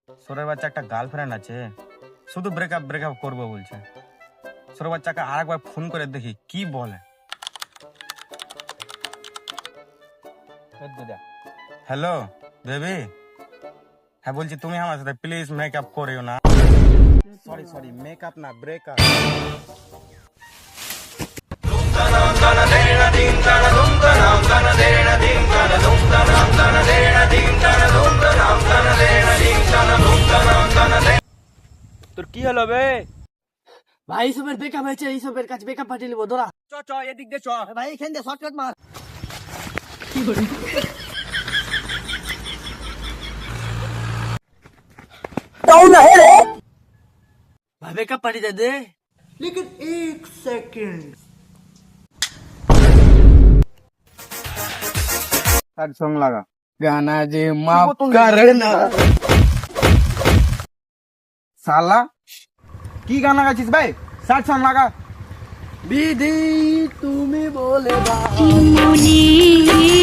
সোরের বাচ্চা একটা গার্লফ্রেন্ড আছে, শুধু ব্রেকআপ ব্রেকআপ করবো বলছে। সোরের বাচ্চাকে আরেকবার ফোন করে দেখি কি বলে। হ্যালো বেবি, হ্যাঁ বলছি তুমি আমার সাথে প্লিজ মেকআপ করিও না। সরি সরি, মেকআপ না ব্রেকআপ। তোর কি হলো বে? ভাই এইসবের বেকআপ হয়েছে, এইসবের কাছে বেকআপ পাঠিয়ে নেবো দোরা। চ চ এদিক দিয়ে চ। ভাই এখান দিয়ে শর্টকাট মার। ভাই বেকআপ পাঠিয়ে দে। लेकिन एक सेकंड তার সঙ্গ লাগা। गाना जे माफ करना শালা কি গানা গাইছিস ভাই? সাট সং লাগা। विधि तुम्हें बोले মনে